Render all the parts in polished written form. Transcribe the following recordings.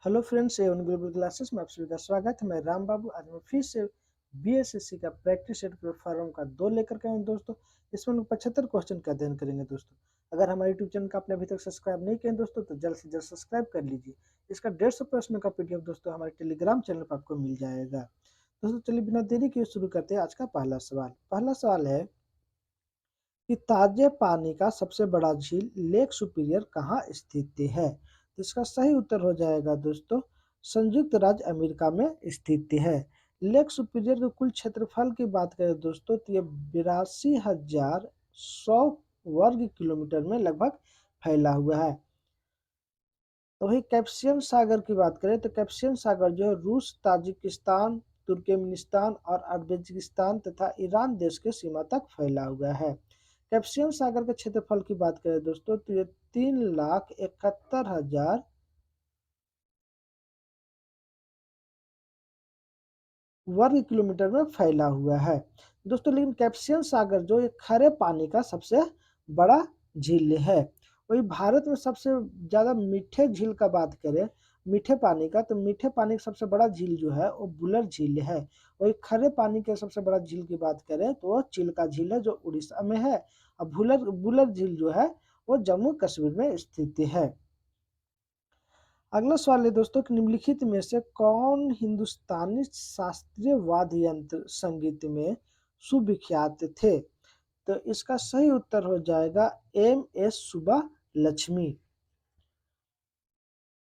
Hello friends, Avon global classes में आप सभी का स्वागत है। मैं राम बाबू। आज मैं फिर से बीएसएससी का प्रैक्टिस सेट प्लेटफॉर्म का 2 लेकर के आया हूं दोस्तों। इसमें हम 75 क्वेश्चन का अध्ययन करेंगे दोस्तों। अगर हमारे यूट्यूब चैनल का आपने अभी तक सब्सक्राइब नहीं किया है दोस्तों, तो जल्द से जल्द सब्सक्राइब कर लीजिए। इसका 150 प्रश्न का पीडीएफ दोस्तों हमारे टेलीग्राम चैनल पर आपको मिल जाएगा। दोस्तों चलिए बिना देरी किए शुरू करते हैं आज का पहला सवाल। पहला सवाल है कि ताजे पानी का सबसे बड़ा झील लेक सुपीरियर कहाँ स्थित है। तो इसका सही उत्तर हो जाएगा दोस्तों, संयुक्त राज्य अमेरिका में स्थित है। लेक सुपीरियर के कुल क्षेत्रफल की बात करें दोस्तों, तो ये 82,100 वर्ग किलोमीटर में लगभग फैला हुआ है। तो वही कैस्पियन सागर की बात करें तो कैस्पियन सागर जो है रूस, ताजिकिस्तान, तुर्कमेनिस्तान और अजरबैजान तथा ईरान देश के सीमा तक फैला हुआ है। कैस्पियन सागर के क्षेत्रफल की बात करें दोस्तों, तो ये 3,71,000 वर्ग किलोमीटर में फैला हुआ है दोस्तों। लेकिन कैस्पियन सागर जो एक खारे पानी का सबसे बड़ा झील है। वही भारत में सबसे ज्यादा मीठे झील का बात करें, मीठे पानी का, तो मीठे पानी का सबसे बड़ा झील जो है वो बुलर झील है। वही खरे पानी के सबसे बड़ा झील की बात करें तो वो चिल्का झील है जो उड़ीसा में है। और बुलर बुलर झील जो है वो जम्मू कश्मीर में स्थित है। अगला सवाल है दोस्तों कि निम्नलिखित में से कौन हिंदुस्तानी शास्त्रीय वाद्य यंत्र संगीत में सुविख्यात थे। तो इसका सही उत्तर हो जाएगा एम.एस. सुब्बालक्ष्मी।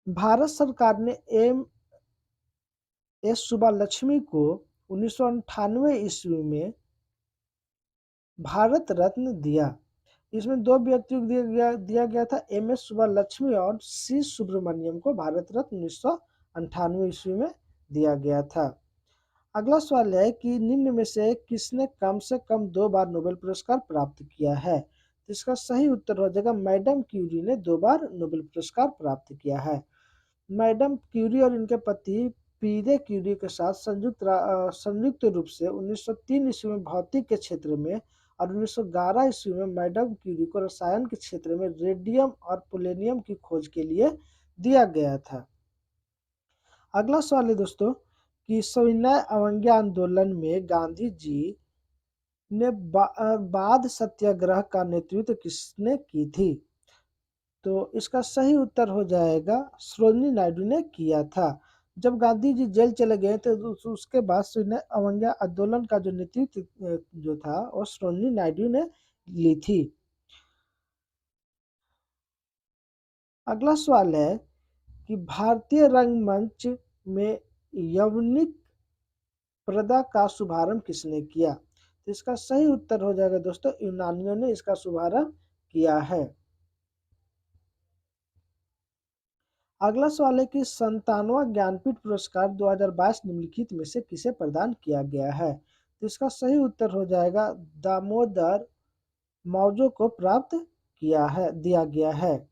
भारत सरकार ने एम.एस. सुब्बालक्ष्मी को 1998 ईस्वी में भारत रत्न दिया। इसमें दो व्यक्तियों को दिया गया था, एम.एस. सुब्बालक्ष्मी और सी सुब्रमण्यम को भारत रत्न 1998 ईस्वी में दिया गया था। अगला सवाल है कि निम्न में से किसने कम से कम 2 बार नोबेल पुरस्कार प्राप्त किया है। तो इसका सही उत्तर हो जाएगा मैडम क्यूरी ने 2 बार नोबेल पुरस्कार प्राप्त किया है। मैडम क्यूरी और इनके पति पीरे क्यूरी के साथ संयुक्त रूप से 1903 ईस्वी में भौतिक के क्षेत्र में और 1911 ईस्वी में मैडम क्यूरी को रसायन के क्षेत्र में रेडियम और पोलेनियम की खोज के लिए दिया गया था। अगला सवाल है दोस्तों कि सविनय अवज्ञा आंदोलन में गांधी जी ने बाद सत्याग्रह का नेतृत्व किसने की थी। तो इसका सही उत्तर हो जाएगा सरोजिनी नायडू ने किया था। जब गांधी जी जेल चले गए तो उसके बाद सविनय अवज्ञा आंदोलन का जो नेतृत्व जो था वो सरोजिनी नायडू ने ली थी। अगला सवाल है कि भारतीय रंगमंच में यवनिक प्रदा का शुभारंभ किसने किया। तो इसका सही उत्तर हो जाएगा दोस्तों, यूनानियों ने इसका शुभारंभ किया है। अगला सवाल है कि 57वां ज्ञानपीठ पुरस्कार 2022 निम्नलिखित में से किसे प्रदान किया गया है। तो इसका सही उत्तर हो जाएगा दामोदर मौजो को प्राप्त दिया गया है।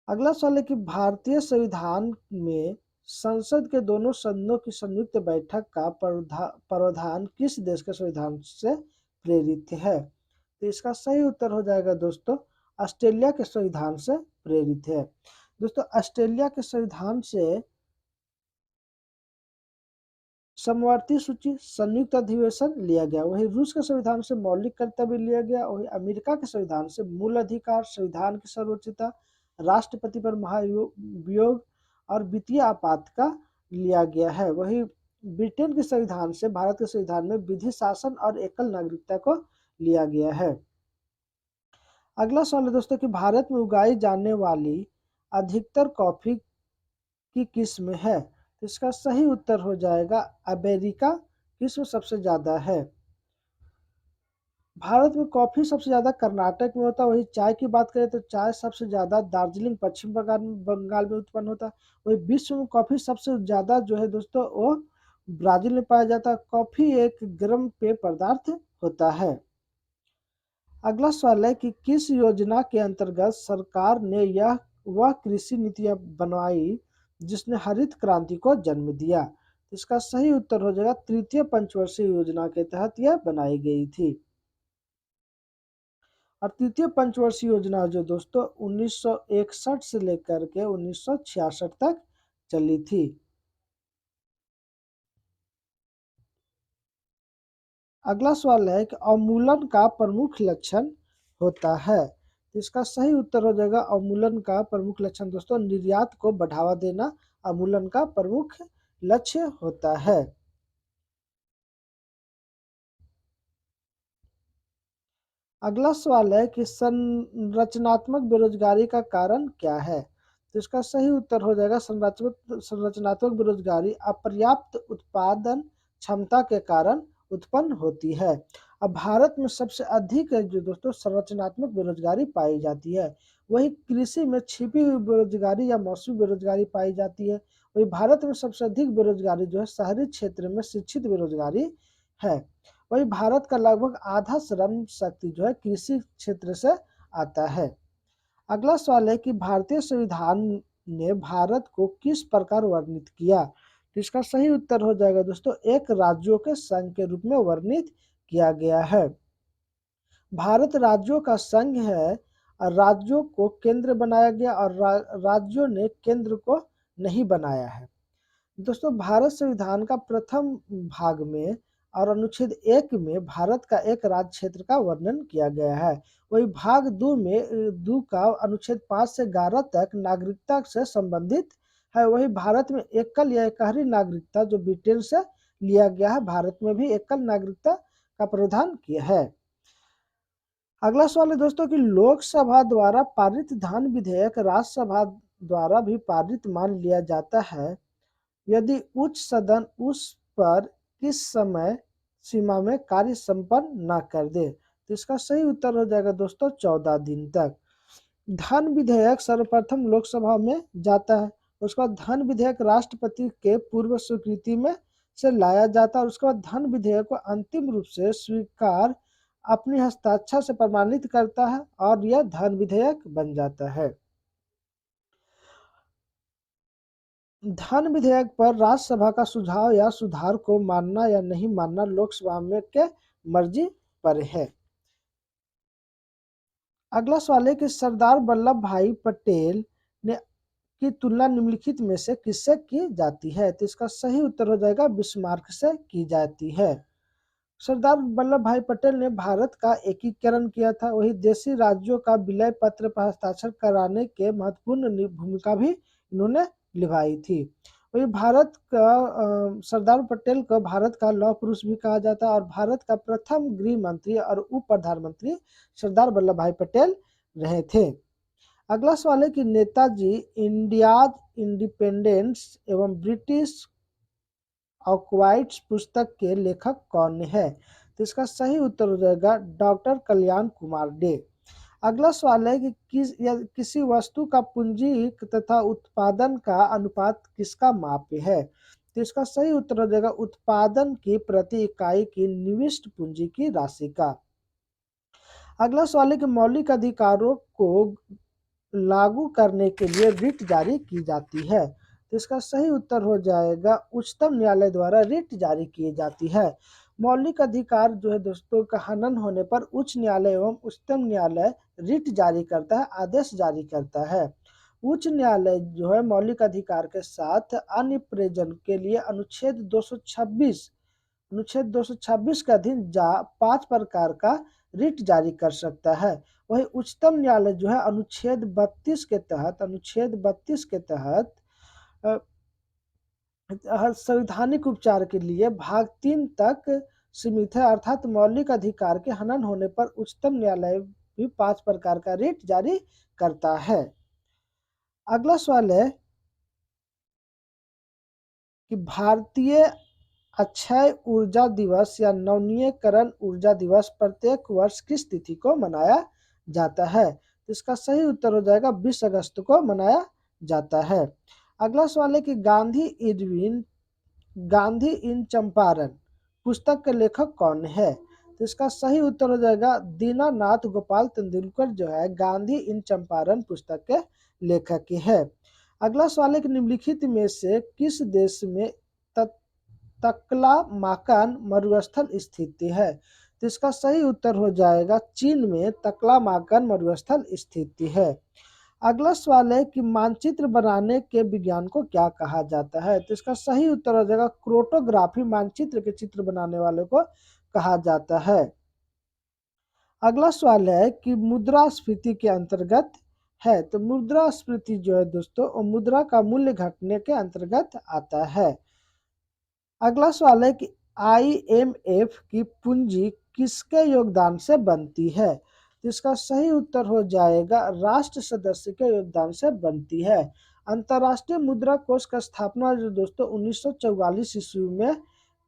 अगला सवाल है कि भारतीय संविधान में संसद के दोनों सदनों की संयुक्त बैठक का प्रावधान किस देश के संविधान से प्रेरित है। तो इसका सही उत्तर हो जाएगा दोस्तों, ऑस्ट्रेलिया के संविधान से प्रेरित है। दोस्तों ऑस्ट्रेलिया के संविधान से समवर्ती सूची संयुक्त अधिवेशन लिया गया। वही रूस के संविधान से मौलिक कर्तव्य लिया गया। वही अमेरिका के संविधान से मूल अधिकार, संविधान की सर्वोच्चता, राष्ट्रपति पर महाभियोग और वित्तीय आपात का लिया गया है। वही ब्रिटेन के संविधान से भारत के संविधान में विधि शासन और एकल नागरिकता को लिया गया है। अगला सवाल है दोस्तों कि भारत में उगाई जाने वाली अधिकतर कॉफी की किस्म है। तो इसका सही उत्तर हो जाएगा अमेरिका किस्म सबसे ज्यादा है। भारत में कॉफी सबसे ज्यादा कर्नाटक में होता है। वही चाय की बात करें तो चाय सबसे ज्यादा दार्जिलिंग पश्चिम बंगाल में उत्पन्न होता है। वही विश्व में कॉफी सबसे ज्यादा जो है दोस्तों वो ब्राजील में पाया जाता है। कॉफी एक गर्म पेय पदार्थ होता है। अगला सवाल है कि किस योजना के अंतर्गत सरकार ने वह कृषि नीतियां बनवाई जिसने हरित क्रांति को जन्म दिया। इसका सही उत्तर हो जाएगा तृतीय पंचवर्षीय योजना के तहत यह बनाई गई थी। और तृतीय पंचवर्षीय योजना जो दोस्तों 1961 से लेकर के 1966 तक चली थी। अगला सवाल है कि अवमूलन का प्रमुख लक्षण होता है। तो इसका सही उत्तर हो जाएगा अवमूलन का प्रमुख लक्षण दोस्तों निर्यात को बढ़ावा देना अवमूलन का प्रमुख लक्ष्य होता है। अगला सवाल है कि संरचनात्मक बेरोजगारी का कारण क्या है। तो इसका सही उत्तर हो जाएगा संरचनात्मक बेरोजगारी अपर्याप्त उत्पादन क्षमता के कारण उत्पन्न होती है। अब भारत में सबसे अधिक जो दोस्तों संरचनात्मक बेरोजगारी पाई जाती है, वही कृषि में छिपी हुई बेरोजगारी या मौसमी बेरोजगारी पाई जाती है। वही भारत में सबसे अधिक बेरोजगारी जो है शहरी क्षेत्र में शिक्षित बेरोजगारी है। वही भारत का लगभग आधा श्रम शक्ति जो है कृषि क्षेत्र से आता है। अगला सवाल है कि भारतीय संविधान ने भारत को किस प्रकार वर्णित किया। तो इसका सही उत्तर हो जाएगा दोस्तों एक राज्यों के संघ के रूप में वर्णित किया गया है। भारत राज्यों का संघ है और राज्यों को केंद्र बनाया गया और राज्यों ने केंद्र को नहीं बनाया है। दोस्तों भारत संविधान का प्रथम भाग में और अनुच्छेद 1 में भारत का एक राज्य क्षेत्र का वर्णन किया गया है। वही भाग 2 में 2 का अनुच्छेद 5 से 11 तक नागरिकता से संबंधित है। वही भारत में एकल या एकहरी नागरिकता जो ब्रिटेन से लिया गया है, भारत में भी एकल नागरिकता का प्रावधान किया है। अगला सवाल है दोस्तों कि लोकसभा द्वारा पारित धन विधेयक राज्यसभा द्वारा भी पारित मान लिया जाता है यदि उच्च सदन उस पर किस समय सीमा में कार्य संपन्न न कर दे। तो इसका सही उत्तर हो जाएगा दोस्तों 14 दिन तक। धन विधेयक सर्वप्रथम लोकसभा में जाता है, उसके बाद धन विधेयक राष्ट्रपति के पूर्व स्वीकृति में से लाया जाता है और उसके बाद धन विधेयक को अंतिम रूप से स्वीकार अपनी हस्ताक्षर से प्रमाणित करता है और यह धन विधेयक बन जाता है। धन विधेयक पर राज्यसभा का सुझाव या सुधार को मानना या नहीं मानना लोकसभा में के मर्जी पर है। अगला सवाल है कि सरदार वल्लभ भाई पटेल ने की तुलना निम्नलिखित में से किससे की जाती है। तो इसका सही उत्तर हो जाएगा बिस्मार्क से की जाती है। सरदार वल्लभ भाई पटेल ने भारत का एकीकरण किया था, वही देशी राज्यों का विलय पत्र पर हस्ताक्षर कराने के महत्वपूर्ण भूमिका भी इन्होंने निभाई थी। वही भारत का सरदार पटेल को भारत का लौह पुरुष भी कहा जाता है और भारत का प्रथम गृह मंत्री और उप प्रधानमंत्री सरदार वल्लभ भाई पटेल रहे थे। अगला सवाल है कि नेताजी इंडियाज इंडिपेंडेंस एवं ब्रिटिश ऑक्वाइट्स पुस्तक के लेखक कौन है। तो इसका सही उत्तर हो जाएगा डॉक्टर कल्याण कुमार डे। अगला सवाल है कि किसी वस्तु का पूंजी तथा उत्पादन का अनुपात किसका माप है। तो इसका सही उत्तर हो जाएगा उत्पादन की प्रति इकाई की निविष्ट पूंजी की राशि का। अगला सवाल है कि मौलिक अधिकारों को लागू करने के लिए रिट जारी की जाती है। तो इसका सही उत्तर हो जाएगा उच्चतम न्यायालय द्वारा रिट जारी की जाती है। मौलिक अधिकार जो है दोस्तों का हनन होने पर उच्च न्यायालय एवं उच्चतम न्यायालय रिट जारी करता है, आदेश जारी करता है। उच्च न्यायालय जो है मौलिक अधिकार के साथ अन्य प्रयोजन के लिए अनुच्छेद 226 के अधीन 5 प्रकार का रिट जारी कर सकता है। वही उच्चतम न्यायालय जो है अनुच्छेद 32 के तहत संवैधानिक उपचार के लिए भाग 3 तक सीमित है, अर्थात मौलिक अधिकार के हनन होने पर उच्चतम न्यायालय भी 5 प्रकार का रिट जारी करता है। अगला सवाल है कि भारतीय अक्षय ऊर्जा दिवस या नवीनीकरण ऊर्जा दिवस प्रत्येक वर्ष किस तिथि को मनाया जाता है। तो इसका सही उत्तर हो जाएगा 20 अगस्त को मनाया जाता है। अगला सवाल है कि गांधी इन चंपारण पुस्तक के लेखक कौन है। तो इसका सही उत्तर हो जाएगा दीनानाथ गोपाल तेंदुलकर जो है गांधी इन चंपारण पुस्तक के लेखक है। अगला सवाल है कि निम्नलिखित में से किस देश में तकलामाकन मरुस्थल स्थित है। तो इसका सही उत्तर हो जाएगा चीन में तकलामाकन मरुस्थल स्थित है। अगला सवाल है कि मानचित्र बनाने के विज्ञान को क्या कहा जाता है? तो इसका सही उत्तर हो जाएगा क्रोटोग्राफी, मानचित्र के चित्र बनाने वाले को कहा जाता है। अगला सवाल है कि मुद्रास्फीति के अंतर्गत है, तो मुद्रास्फीति जो है दोस्तों वो मुद्रा का मूल्य घटने के अंतर्गत आता है। अगला सवाल है कि आईएमएफ की पूंजी किसके योगदान से बनती है? तो इसका सही उत्तर हो जाएगा राष्ट्र सदस्य के योगदान से बनती है। अंतर्राष्ट्रीय मुद्रा कोष का स्थापना जो दोस्तों 1944 ईस्वी में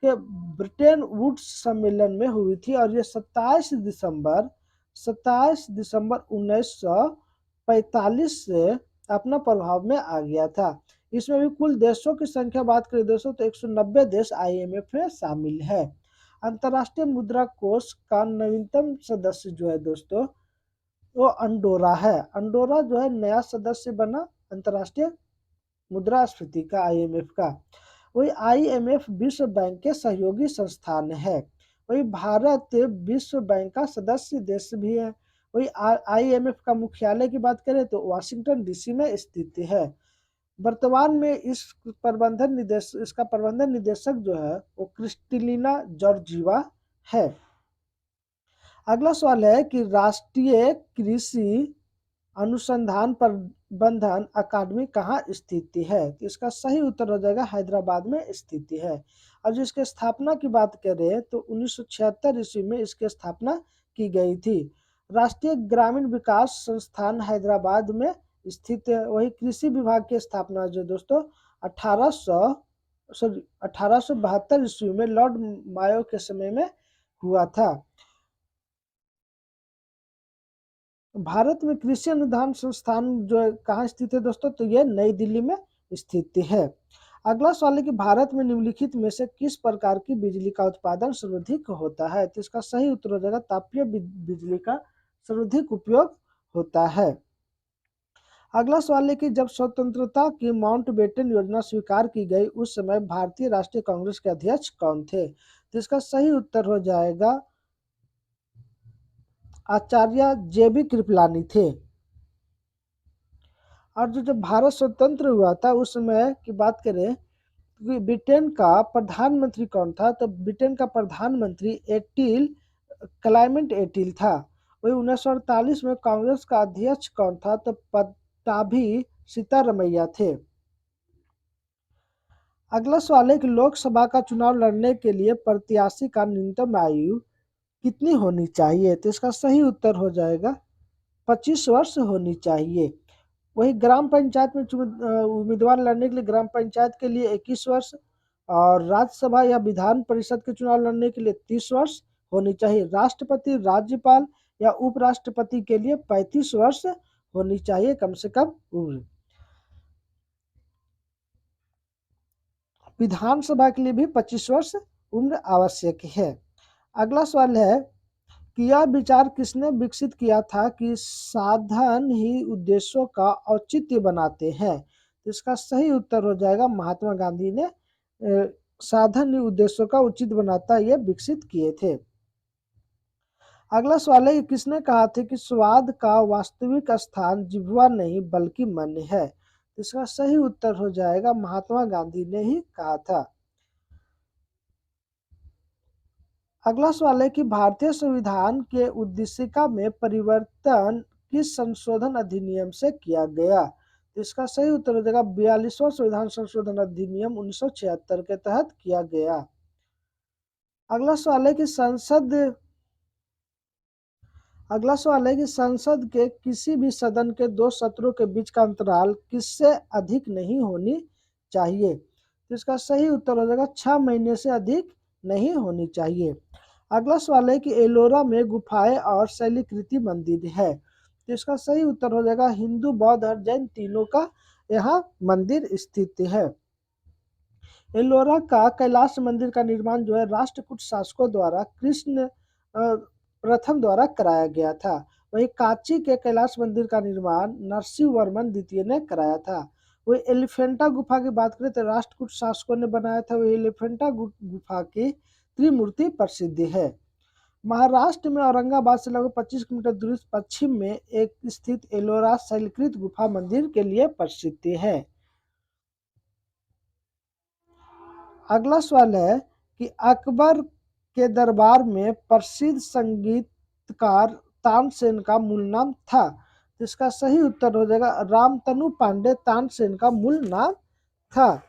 के ब्रिटेन वुड्स सम्मेलन में हुई थी और ये 27 दिसंबर 1945 से अपना प्रभाव में आ गया था। इसमें भी कुल देशों की संख्या बात करें दोस्तों तो 190 देश आईएमएफ में शामिल है। अंतर्राष्ट्रीय मुद्रा कोष का नवीनतम सदस्य जो है दोस्तों वो अंडोरा है। अंडोरा जो है नया सदस्य बना अंतर्राष्ट्रीय मुद्रास्फीति का आईएमएफ का। वही आईएमएफ विश्व बैंक के सहयोगी संस्थान है। वही भारत विश्व बैंक का सदस्य देश भी है। वही आईएमएफ का मुख्यालय की बात करें तो वाशिंगटन डीसी में स्थित है। वर्तमान में इसका प्रबंधन निदेशक जो है वो क्रिस्टलिना जॉर्जीवा है। अगला सवाल है कि राष्ट्रीय कृषि अनुसंधान प्रबंधन अकादमी कहाँ स्थित है? तो इसका सही उत्तर हो जाएगा हैदराबाद में स्थित है। और जिसके स्थापना की बात करें तो 1976 ईस्वी में इसकी स्थापना की गई थी। राष्ट्रीय ग्रामीण विकास संस्थान हैदराबाद में स्थित है। वही कृषि विभाग की स्थापना जो दोस्तों 1872 ईस्वी में लॉर्ड मायो के समय में हुआ था। भारत में कृषि अनुसंधान संस्थान जो है कहाँ स्थित है दोस्तों? तो ये नई दिल्ली में स्थित है। अगला सवाल है कि भारत में निम्नलिखित में से किस प्रकार की बिजली का उत्पादन सर्वाधिक होता है? तो इसका सही उत्तर हो जाएगा तापीय बिजली का सर्वाधिक उपयोग होता है। अगला सवाल है कि जब स्वतंत्रता की माउंटबेटन योजना स्वीकार की गई उस समय भारतीय राष्ट्रीय कांग्रेस के अध्यक्ष कौन थे? तो इसका सही उत्तर हो जाएगा आचार्य जेबी कृपलानी थे। और जो जब भारत स्वतंत्र हुआ था उस समय की बात करें तो ब्रिटेन का प्रधानमंत्री कौन था? तो ब्रिटेन का प्रधानमंत्री क्लाइमेट एटिल था। वही 1948 में कांग्रेस का अध्यक्ष कौन था? तो पट्टाभी सीतारमैया थे। अगला सवाल है कि लोकसभा का चुनाव लड़ने के लिए प्रत्याशी का न्यूनतम आयु कितनी होनी चाहिए? तो इसका सही उत्तर हो जाएगा 25 वर्ष होनी चाहिए। वही ग्राम पंचायत में उम्मीदवार लड़ने के लिए ग्राम पंचायत के लिए 21 वर्ष और राज्यसभा या विधान परिषद के चुनाव लड़ने के लिए 30 वर्ष होनी चाहिए। राष्ट्रपति, राज्यपाल या उपराष्ट्रपति के लिए 35 वर्ष होनी चाहिए कम से कम उम्र। विधानसभा के लिए भी 25 वर्ष उम्र आवश्यक है। अगला सवाल है कि यह विचार किसने विकसित किया था कि साधन ही उद्देश्यों का औचित्य बनाते हैं? तो इसका सही उत्तर हो जाएगा महात्मा गांधी ने साधन ही उद्देश्यों का उचित बनाता ये विकसित किए थे। अगला सवाल है कि किसने कहा था कि स्वाद का वास्तविक स्थान जिह्वा नहीं बल्कि मन है? तो इसका सही उत्तर हो जाएगा महात्मा गांधी ने ही कहा था। अगला सवाल है कि भारतीय संविधान के उद्देशिका में परिवर्तन किस संशोधन अधिनियम से किया गया? तो इसका सही उत्तर हो जाएगा 42वां संविधान संशोधन अधिनियम 1976 के तहत किया गया। अगला सवाल है कि संसद के किसी भी सदन के दो सत्रों के बीच का अंतराल किससे अधिक नहीं होनी चाहिए? तो इसका सही उत्तर हो जाएगा 6 महीने से अधिक नहीं होनी चाहिए। अगला सवाल है कि एलोरा में गुफाएं और शैलकृति मंदिर है। तो इसका सही उत्तर हो जाएगा हिंदू, बौद्ध और जैन तीनों का यहाँ मंदिर स्थित है। एलोरा का कैलाश मंदिर का निर्माण जो है राष्ट्रकूट शासकों द्वारा कृष्ण प्रथम द्वारा कराया गया था। वही कांची के कैलाश मंदिर का निर्माण नरसिंह वर्मन द्वितीय ने कराया था। वही एलिफेंटा गुफा की बात करें तो राष्ट्रकूट शासकों ने बनाया था। वही एलिफेंटा गुफा की त्रिमूर्ति प्रसिद्ध है। महाराष्ट्र में औरंगाबाद से लगभग 25 किलोमीटर दूरी पश्चिम में एक स्थित एलोरा शैलकृत गुफा मंदिर के लिए प्रसिद्ध है। अगला सवाल है कि अकबर के दरबार में प्रसिद्ध संगीतकार तानसेन का मूल नाम था। तो इसका सही उत्तर हो जाएगा रामतनु पांडे तानसेन का मूल नाम था।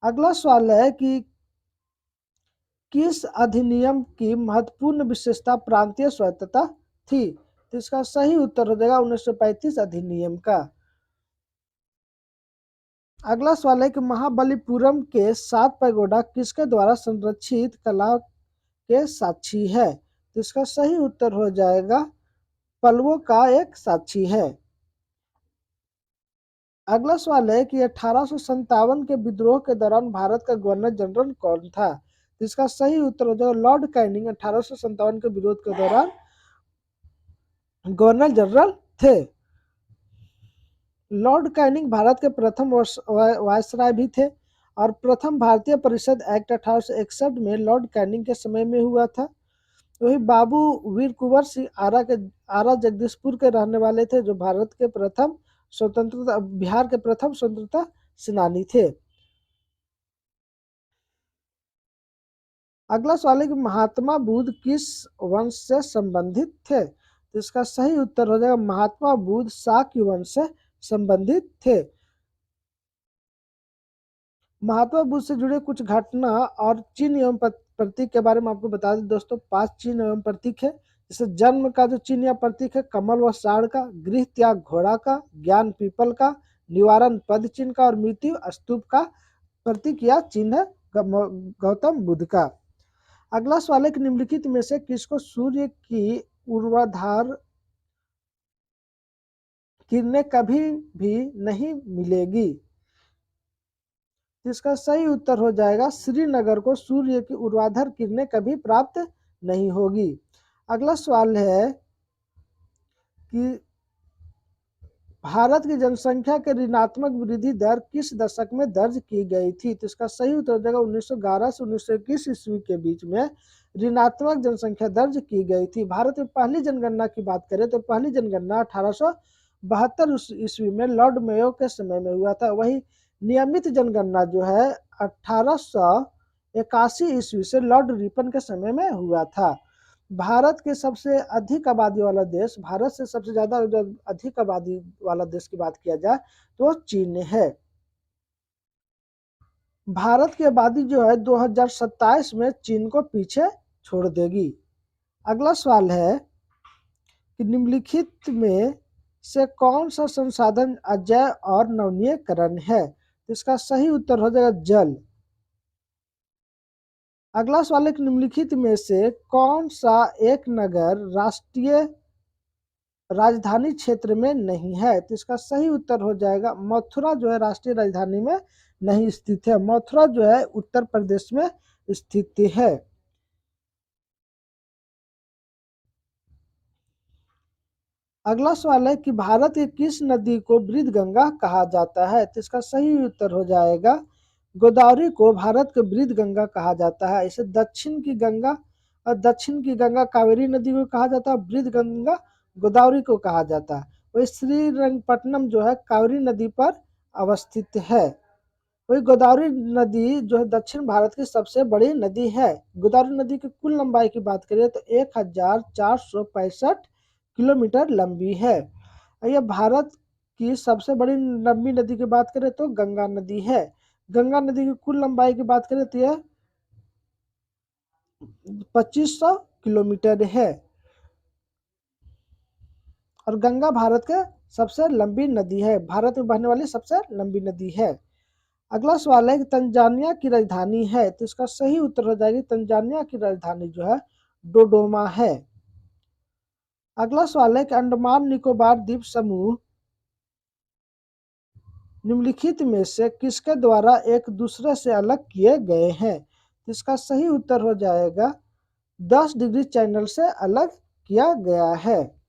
अगला सवाल है कि किस अधिनियम की महत्वपूर्ण विशेषता प्रांतीय स्वायत्तता थी। तो इसका सही उत्तर हो जाएगा 1935 अधिनियम का। अगला सवाल है कि महाबलीपुरम के 7 पैगोडा किसके द्वारा संरक्षित कला के साक्षी है। तो इसका सही उत्तर हो जाएगा पल्लवों का एक साक्षी है। अगला सवाल है कि 1857 के विद्रोह के दौरान भारत का गवर्नर जनरल कौन था। तो इसका सही उत्तर हो जाएगा लॉर्ड कैनिंग 1857 के विरोध के दौरान गवर्नर जनरल थे। लॉर्ड कैनिंग भारत के प्रथम वायसराय भी थे और प्रथम भारतीय परिषद एक्ट 1861 में लॉर्ड कैनिंग के समय में हुआ था। वही बाबू वीर कुंवर सिंह आरा जगदीशपुर के रहने वाले थे, जो बिहार के प्रथम स्वतंत्रता सेनानी थे। अगला सवाल है कि महात्मा बुद्ध किस वंश से संबंधित थे। तो इसका सही उत्तर हो जाएगा महात्मा बुद्ध शाक्य वंश से संबंधित थे। महात्मा बुद्ध से जुड़े कुछ घटना और चिन्ह एवं प्रतीक के बारे में आपको बता दें दोस्तों। 5 चिन्ह एवं प्रतीक है, जैसे जन्म का जो चिन्ह या प्रतीक है कमल व साढ़ का, गृह त्याग घोड़ा का, ज्ञान पीपल का, निवारण पद चिन्ह का और मृत्यु स्तूप का प्रतीक या चिन्ह है गौतम बुद्ध का। अगला सवाल है कि निम्नलिखित में से किसको सूर्य की ऊर्ध्वाधर किरणें कभी भी नहीं मिलेगी। इसका सही उत्तर हो जाएगा श्रीनगर को सूर्य की ऊर्ध्वाधर किरणें कभी प्राप्त नहीं होगी। अगला सवाल है कि भारत की जनसंख्या के ऋणात्मक वृद्धि दर किस दशक में दर्ज की गई थी। तो इसका सही उत्तर हो जाएगा 1911 से 1921 ईस्वी के बीच में ऋणात्मक जनसंख्या दर्ज की गई थी। भारत में पहली जनगणना की बात करें तो पहली जनगणना 1872 ईस्वी में लॉर्ड मेयो के समय में हुआ था। वही नियमित जनगणना जो है 1881 ईस्वी से लॉर्ड रिपन के समय में हुआ था। भारत के सबसे अधिक आबादी वाला देश, भारत से सबसे ज्यादा अधिक आबादी वाला देश की बात किया जाए तो चीन है। भारत की आबादी जो है 2027 में चीन को पीछे छोड़ देगी। अगला सवाल है कि निम्नलिखित में से कौन सा संसाधन अजय और नवीनीकरण है। तो इसका सही उत्तर हो जाएगा जल। अगला सवाल है कि निम्नलिखित में से कौन सा एक नगर राष्ट्रीय राजधानी क्षेत्र में नहीं है। तो इसका सही उत्तर हो जाएगा मथुरा जो है राष्ट्रीय राजधानी में नहीं स्थित है। मथुरा जो है उत्तर प्रदेश में स्थित है। अगला सवाल है कि भारत की किस नदी को वृद्ध गंगा कहा जाता है। तो इसका सही उत्तर हो जाएगा गोदावरी को भारत के वृद्ध गंगा कहा जाता है। इसे दक्षिण की गंगा कावेरी नदी को कहा जाता है, वृद्ध गंगा गोदावरी को कहा जाता है। वही श्रीरंगपट्टनम जो है कावेरी नदी पर अवस्थित है। वही गोदावरी नदी जो है दक्षिण भारत की सबसे बड़ी नदी है। गोदावरी नदी की कुल लंबाई की बात करें तो 1465 किलोमीटर लंबी है। यह भारत की सबसे बड़ी लंबी नदी की बात करें तो गंगा नदी है। गंगा नदी की कुल लंबाई की बात करें तो यह 2500 किलोमीटर है और गंगा भारत के सबसे लंबी नदी है, भारत में बहने वाली सबसे लंबी नदी है। अगला सवाल है कि तंजानिया की राजधानी है। तो इसका सही उत्तर हो जाएगी तंजानिया की राजधानी जो है डोडोमा है। अगला सवाल है कि अंडमान निकोबार द्वीप समूह निम्नलिखित में से किसके द्वारा एक दूसरे से अलग किए गए हैं। तो इसका सही उत्तर हो जाएगा 10 डिग्री चैनल से अलग किया गया है।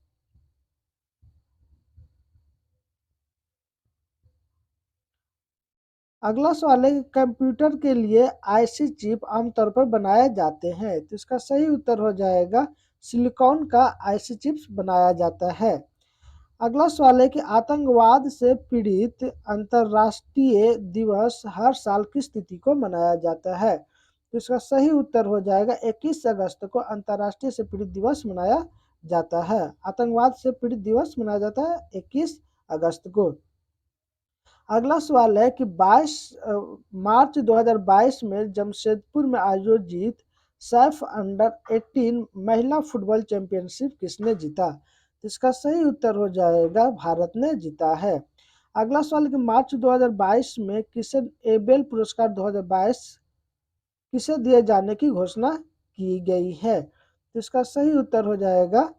अगला सवाल है कि कंप्यूटर के लिए आईसी चिप आमतौर पर बनाए जाते हैं, तो इसका सही उत्तर हो जाएगा सिलिकॉन का आईसी चिप्स बनाया जाता है। अगला सवाल है कि आतंकवाद से पीड़ित अंतर्राष्ट्रीय दिवस हर साल किस तिथि को मनाया जाता है, तो इसका सही उत्तर हो जाएगा 21 अगस्त को अंतर्राष्ट्रीय से पीड़ित दिवस मनाया जाता है। आतंकवाद से पीड़ित दिवस मनाया जाता है 21 अगस्त को। अगला सवाल है कि 22 मार्च 2022 में जमशेदपुर में आयोजित सैफ अंडर 18 महिला फुटबॉल चैंपियनशिप किसने जीता, तो इसका सही उत्तर हो जाएगा भारत ने जीता है। अगला सवाल है कि मार्च 2022 में किसे एबेल पुरस्कार 2022 किसे दिए जाने की घोषणा की गई है, तो इसका सही उत्तर हो जाएगा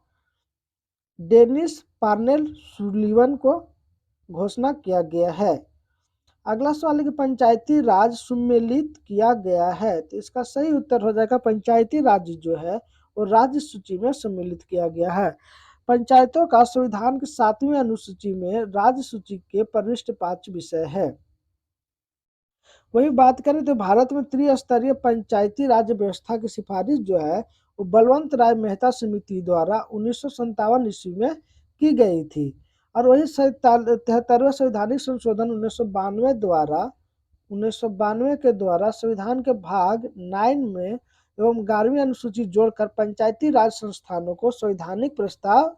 डेनिस पार्नेल सुलीवन को घोषणा किया गया है। अगला सवाल है कि पंचायती राज सम्मिलित किया गया है, तो इसका सही उत्तर हो जाएगा पंचायती राज जो है वो राज्य सूची में सम्मिलित किया गया है। पंचायतों का संविधान की 7वीं अनुसूची में राज्य सूची के प्रविष्ट 5 विषय है। वही बात करें तो भारत में त्रिस्तरीय पंचायती राज व्यवस्था की सिफारिश जो है वो बलवंत राय मेहता समिति द्वारा 1957 ईस्वी में की गई थी। और वही 73वें संवैधानिक संशोधन 1992 के द्वारा संविधान के भाग 9 में एवं 11वीं अनुसूची जोड़कर पंचायती राज संस्थानों को संवैधानिक प्रस्ताव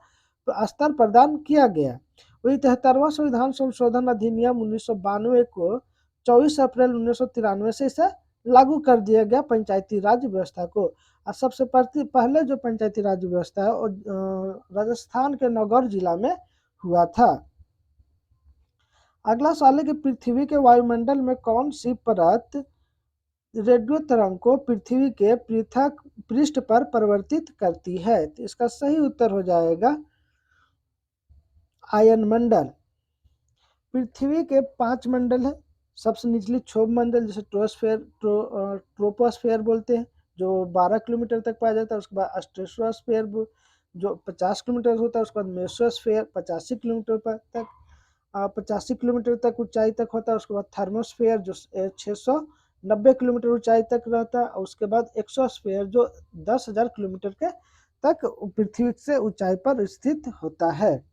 स्तर प्रदान किया गया। वही 73वां संविधान संशोधन अधिनियम 1992 को 24 अप्रैल 1993 से इसे लागू कर दिया गया पंचायती राज व्यवस्था को। और सबसे पहले जो पंचायती राज व्यवस्था है वो राजस्थान के नौगढ़ जिला में हुआ था। अगला सवाल है कि पृथ्वी के वायुमंडल में कौन सी परत रेडियो तरंग को पृथ्वी के पृथक पृष्ठ पर परिवर्तित करती है, तो इसका सही उत्तर हो जाएगा आयन मंडल। पृथ्वी के 5 मंडल है। सबसे निचली क्षोभ मंडल जिसे ट्रोपोस्फेयर बोलते हैं जो 12 किलोमीटर तक पाया जाता है। उसके बाद स्ट्रेटोस्फेयर जो 50 किलोमीटर होता है। उसके बाद मेसोस्फेयर 85 किलोमीटर तक 85 किलोमीटर तक ऊंचाई तक होता है। उसके बाद थर्मोस्फेयर जो 690 किलोमीटर ऊंचाई तक रहता है। और उसके बाद एक्सोस्फेयर जो 10,000 किलोमीटर के तक पृथ्वी से ऊंचाई पर स्थित होता है।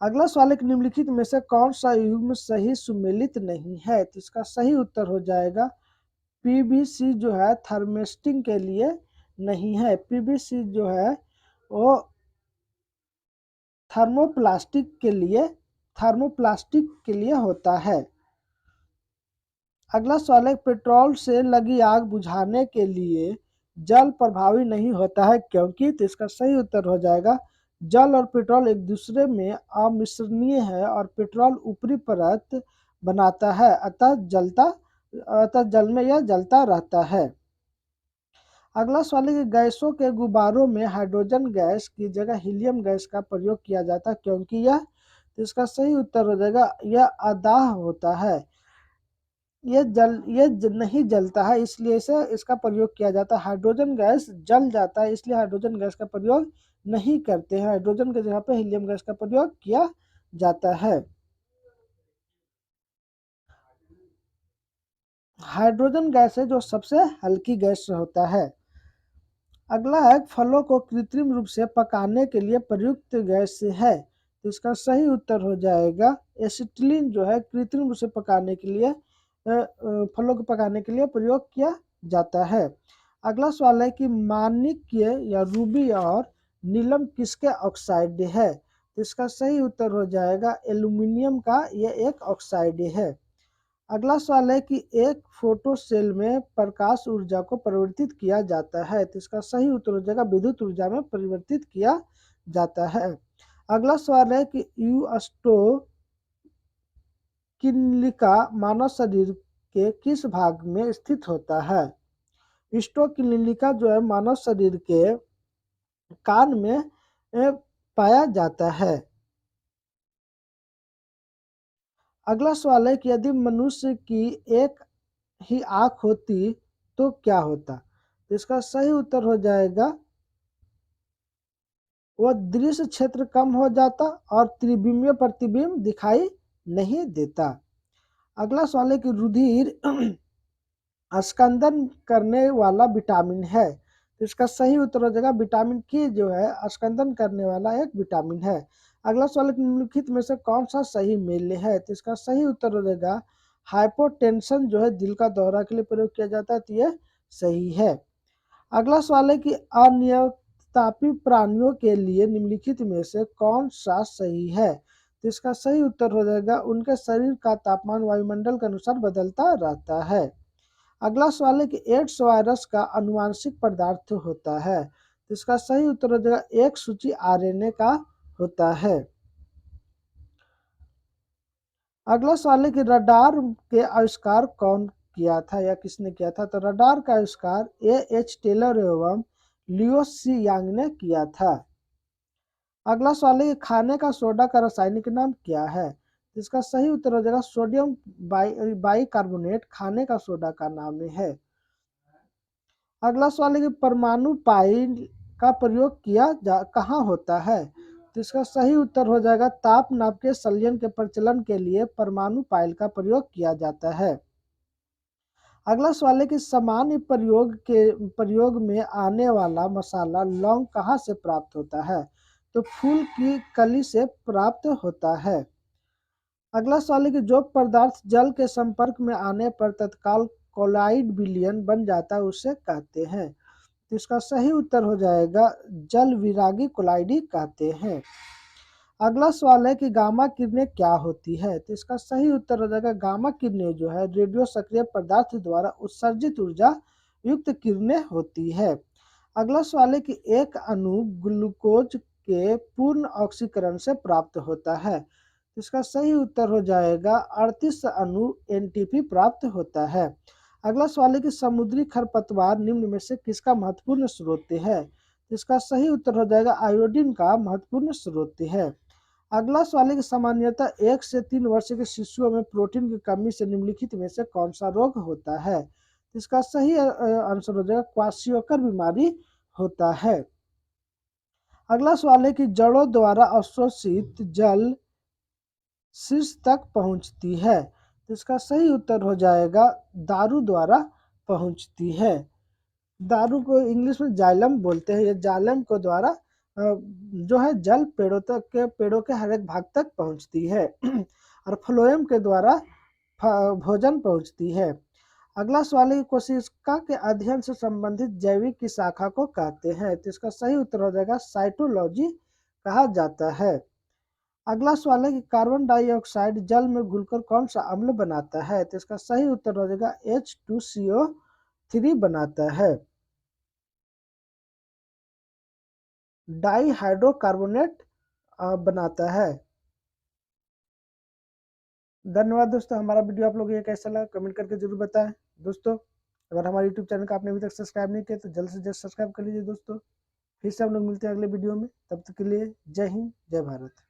अगला सवाल है कि निम्नलिखित में से कौन सा युग्म सही सुमेलित नहीं है, तो इसका सही उत्तर हो जाएगा पीवीसी जो है थर्मिस्टिंग के लिए नहीं है। पीवीसी जो है वो थर्मोप्लास्टिक के लिए होता है। अगला सवाल है पेट्रोल से लगी आग बुझाने के लिए जल प्रभावी नहीं होता है क्योंकि, तो इसका सही उत्तर हो जाएगा जल और पेट्रोल एक दूसरे में अमिश्रणीय है और पेट्रोल ऊपरी परत बनाता है अतः जल में यह जलता रहता है। अगला सवाल है कि गैसों के गुब्बारों में हाइड्रोजन गैस की जगह हीलियम गैस का प्रयोग किया जाता है क्योंकि यह, तो इसका सही उत्तर हो जाएगा यह अदाह होता है। नहीं जलता है इसलिए इसे इसका प्रयोग किया जाता है। हाइड्रोजन गैस जल जाता है इसलिए हाइड्रोजन गैस का प्रयोग नहीं करते हैं। हाइड्रोजन की जगह पे हीलियम गैस का प्रयोग किया जाता है। हाइड्रोजन गैस है जो सबसे हल्की गैस होता है। अगला है फलों को कृत्रिम रूप से पकाने के लिए प्रयुक्त गैस है, तो इसका सही उत्तर हो जाएगा एसिटिलीन जो है कृत्रिम रूप से पकाने के लिए फलों को पकाने के लिए प्रयोग किया जाता है। अगला सवाल है कि माणिक्य या रूबी और नीलम किसके ऑक्साइड है, तो इसका सही उत्तर हो जाएगा एल्यूमिनियम का यह एक ऑक्साइड है। अगला सवाल है कि एक फोटो सेल में प्रकाश ऊर्जा को परिवर्तित किया जाता है, तो इसका सही उत्तर हो जाएगा विद्युत ऊर्जा में परिवर्तित किया जाता है। अगला सवाल है कि किनलिका मानव शरीर के किस भाग में स्थित होता है। किनलिका जो है मानव शरीर के कान में पाया जाता है। अगला सवाल है कि यदि मनुष्य की एक ही आंख होती तो क्या होता, तो इसका सही उत्तर हो जाएगा वह दृश्य क्षेत्र कम हो जाता और त्रिविमीय प्रतिबिंब दिखाई नहीं देता। अगला सवाल है कि रुधिर स्कंदन करने वाला विटामिन है, तो इसका सही उत्तर हो जाएगा विटामिन के जो है स्कंदन करने वाला एक विटामिन है। अगला सवाल है कि निम्नलिखित में से कौन सा सही मेल्य है, तो इसका सही उत्तर हो जाएगा हाइपोटेंशन जो है दिल का दौरा के लिए प्रयोग किया जाता है, तो यह सही है। अगला सवाल है कि अनियतापी प्राणियों के लिए निम्नलिखित में से कौन सा सही है, तो इसका सही उत्तर हो जाएगा उनके शरीर का तापमान वायुमंडल के अनुसार बदलता रहता है। अगला सवाल है कि एड्स वायरस का अनुवांशिक पदार्थ होता है, तो इसका सही उत्तर हो जाएगा एक सूची आरएनए का होता है। अगला सवाल है कि रडार के आविष्कार कौन किया था या किसने किया था, तो रडार का आविष्कार एएच टेलर एवं लियो सी यांग ने किया था। अगला सवाल है कि खाने का सोडा का रासायनिक नाम क्या है, तो इसका सही उत्तर हो जाएगा सोडियम बाइकार्बोनेट खाने का सोडा का नाम है। अगला सवाल है कि परमाणु पाइल का प्रयोग कहाँ होता है, तो इसका सही उत्तर हो जाएगा ताप नाप के संलयन के प्रचलन के लिए परमाणु पाइल का प्रयोग किया जाता है। अगला सवाल है कि सामान्य प्रयोग में आने वाला मसाला लौंग कहाँ से प्राप्त होता है, तो फूल की कली से प्राप्त होता है। अगला सवाल है कि जो पदार्थ जल के संपर्क में आने पर तत्काल कोलाइड विलयन बन जाता है उसे कहते हैं, तो इसका सही उत्तर हो जाएगा जल विरागी कोलाइडी कहते हैं। अगला सवाल है कि गामा किरणें क्या होती है, तो इसका सही उत्तर हो जाएगा गामा किरणें जो है रेडियो सक्रिय पदार्थ द्वारा उत्सर्जित ऊर्जा युक्त किरणें होती है। अगला सवाल है कि एक अणु ग्लूकोज के पूर्ण ऑक्सीकरण से प्राप्त होता है, तो इसका सही उत्तर हो जाएगा 38 अणु एनटीपी प्राप्त होता है। अगला सवाल है कि समुद्री खरपतवार निम्न में से किसका महत्वपूर्ण स्रोत है, तो इसका सही उत्तर हो जाएगा आयोडीन का महत्वपूर्ण स्रोत है। अगला सवाल है कि सामान्यतः 1 से 3 वर्ष के शिशुओं में प्रोटीन की कमी से निम्नलिखित में से कौन सा रोग होता है, तो इसका सही आंसर हो जाएगा क्वाशियोकर बीमारी होता है। अगला सवाल है कि जड़ों द्वारा अवशोषित जल शीर्ष तक पहुंचती है, तो इसका सही उत्तर हो जाएगा दारू द्वारा पहुंचती है। दारू को इंग्लिश में जाइलम बोलते हैं, ये जाइलम को द्वारा जो है जल पेड़ों के हर एक भाग तक पहुंचती है और फ्लोएम के द्वारा भोजन पहुंचती है। अगला सवाल है कि कोशिका के अध्ययन से संबंधित जैविक की शाखा को कहते हैं, तो इसका सही उत्तर हो जाएगा साइटोलॉजी कहा जाता है। अगला सवाल है कि कार्बन डाइऑक्साइड जल में घुलकर कौन सा अम्ल बनाता है, तो इसका सही उत्तर हो जाएगा H2CO3 बनाता है। डाइहाइड्रोकार्बोनेट बनाता है। धन्यवाद दोस्तों, हमारा वीडियो आप लोगों को ये कैसा लगा कमेंट करके जरूर बताएं। दोस्तों अगर हमारे यूट्यूब चैनल का आपने अभी तक सब्सक्राइब नहीं किया तो जल्द से जल्द सब्सक्राइब कर लीजिए। दोस्तों फिर से हम लोग मिलते हैं अगले वीडियो में, तब तक के लिए जय हिंद जय भारत।